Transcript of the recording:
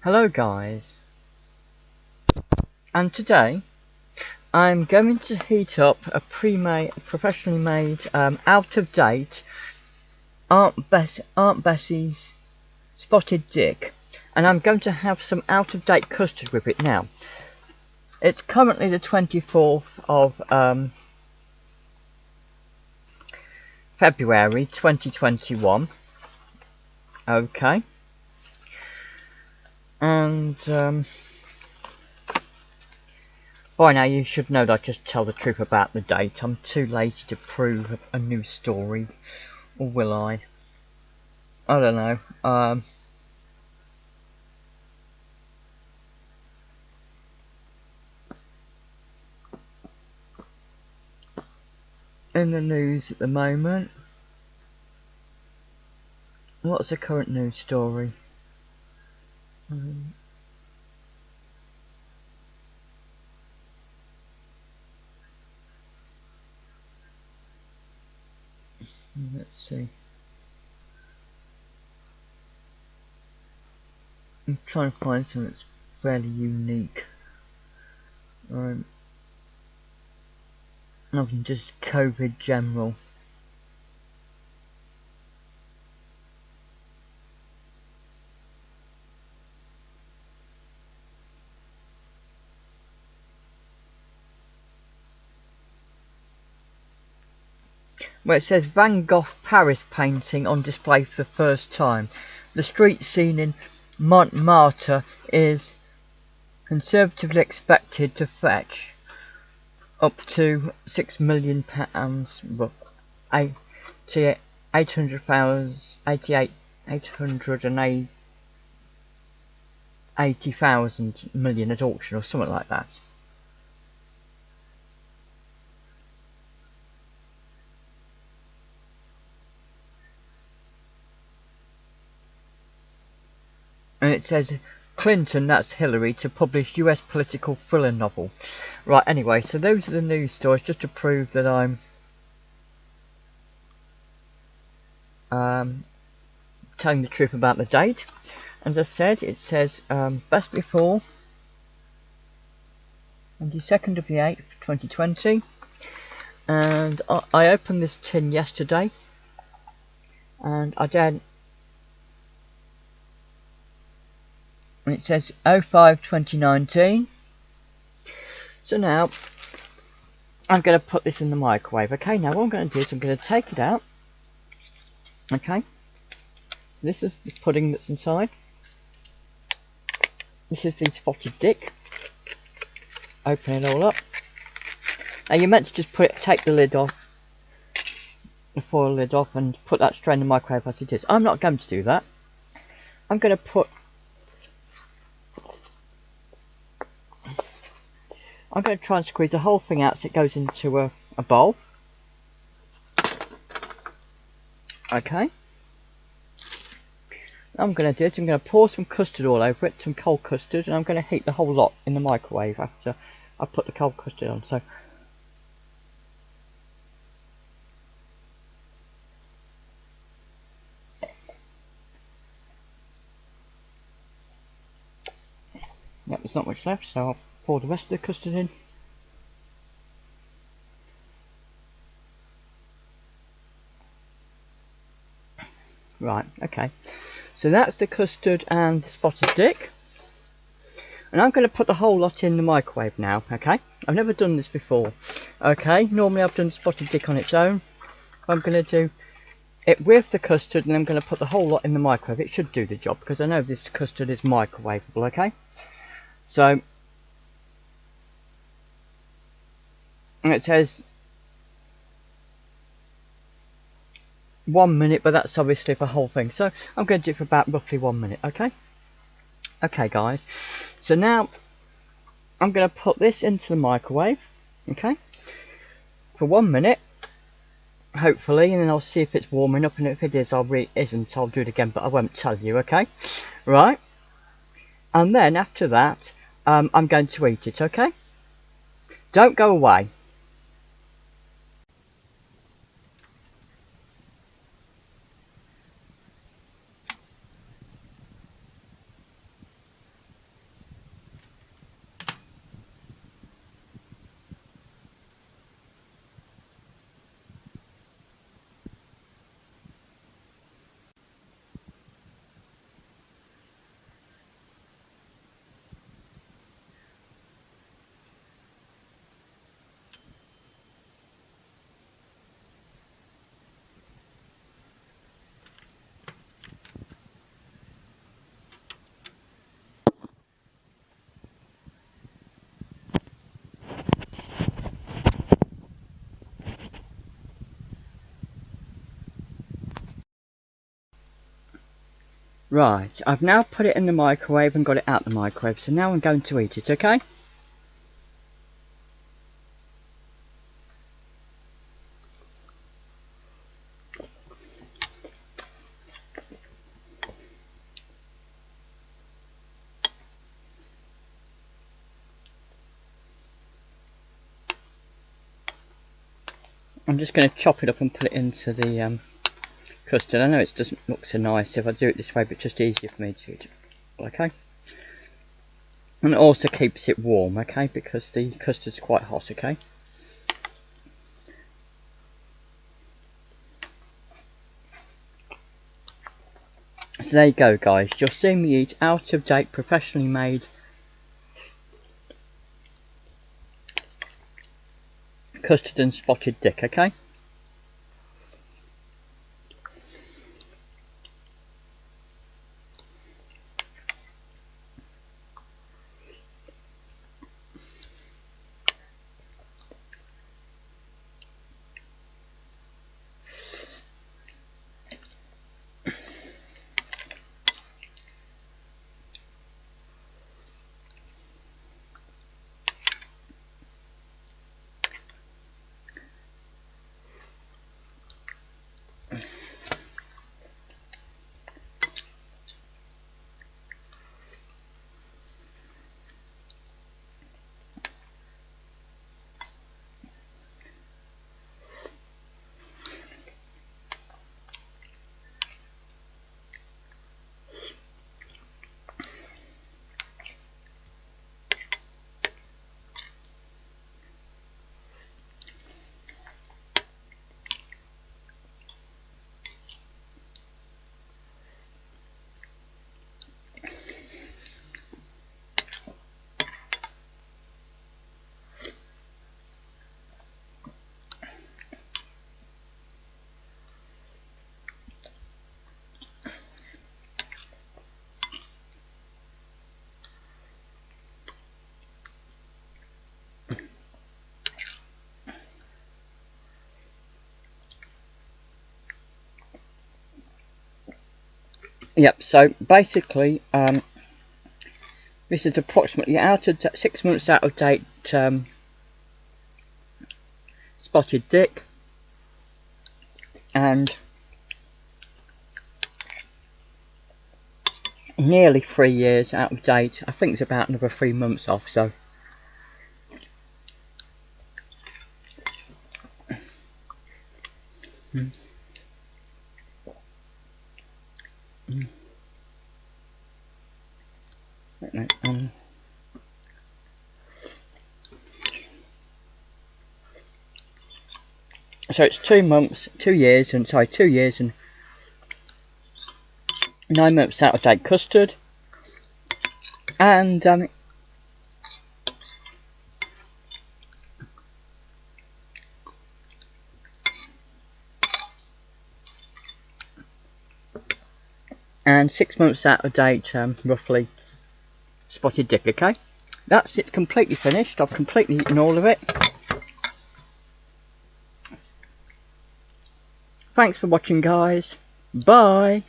Hello guys, and today I'm going to heat up a professionally made, out-of-date Aunt Bessie's spotted dick, and I'm going to have some out-of-date custard with it now. It's currently the 24th of February 2021, okay, and by now you should know that I just tell the truth about the date. I'm too lazy to prove a new story, or will I? I don't know. In the news at the moment, what's the current news story? Let's see. I'm trying to find something that's fairly unique. Other than just COVID general. Where it says Van Gogh Paris painting on display for the first time. The street scene in Montmartre is conservatively expected to fetch up to £6 million, well, 880,000 million at auction or something like that. And it says Clinton, that's Hillary, to publish US political thriller novel. Right, anyway, so those are the news stories, just to prove that I'm telling the truth about the date. As I said, it says best before 22nd of the 8th, 2020. And I opened this tin yesterday, and and it says 05/2019. So now I'm going to put this in the microwave. Okay, now what I'm going to do is I'm going to take it out. Okay, so this is the pudding that's inside. This is the spotted dick. Open it all up. Now you're meant to just take the lid off, the foil lid off, and put that straight in the microwave as it is. I'm not going to do that. I'm going to try and squeeze the whole thing out so it goes into a bowl. Okay. What I'm going to do is I'm going to pour some custard all over it, some cold custard, and I'm going to heat the whole lot in the microwave after I put the cold custard on. So yep, there's not much left, so I'll pour the rest of the custard in. Right, okay. So that's the custard and the spotted dick. And I'm going to put the whole lot in the microwave now, okay? I've never done this before, okay? Normally I've done spotted dick on its own. I'm going to do it with the custard, and I'm going to put the whole lot in the microwave. It should do the job, because I know this custard is microwavable, okay? So, and it says 1 minute, but that's obviously for the whole thing. So I'm going to do it for about roughly 1 minute, okay? Okay, guys. So now I'm going to put this into the microwave, okay? For 1 minute, hopefully, and then I'll see if it's warm enough, and if it is, I'll do it again, but I won't tell you, okay? Right? And then after that, I'm going to eat it, okay? Don't go away. Right, I've now put it in the microwave and got it out the microwave, so now I'm going to eat it, okay? I'm just going to chop it up and put it into the custard. I know it doesn't look so nice if I do it this way, but it's just easier for me to do it. Okay? And it also keeps it warm, okay? Because the custard's quite hot, okay? So there you go, guys. You're seeing me eat out of date, professionally made custard and spotted dick, okay? Yep, so basically, this is approximately 6 months out of date spotted dick, and nearly 3 years out of date. I think it's about another 3 months off, so so it's 2 years and 9 months out of date custard, and and 6 months out of date, roughly, spotted dick, okay? That's it, completely finished. I've completely eaten all of it. Thanks for watching, guys. Bye.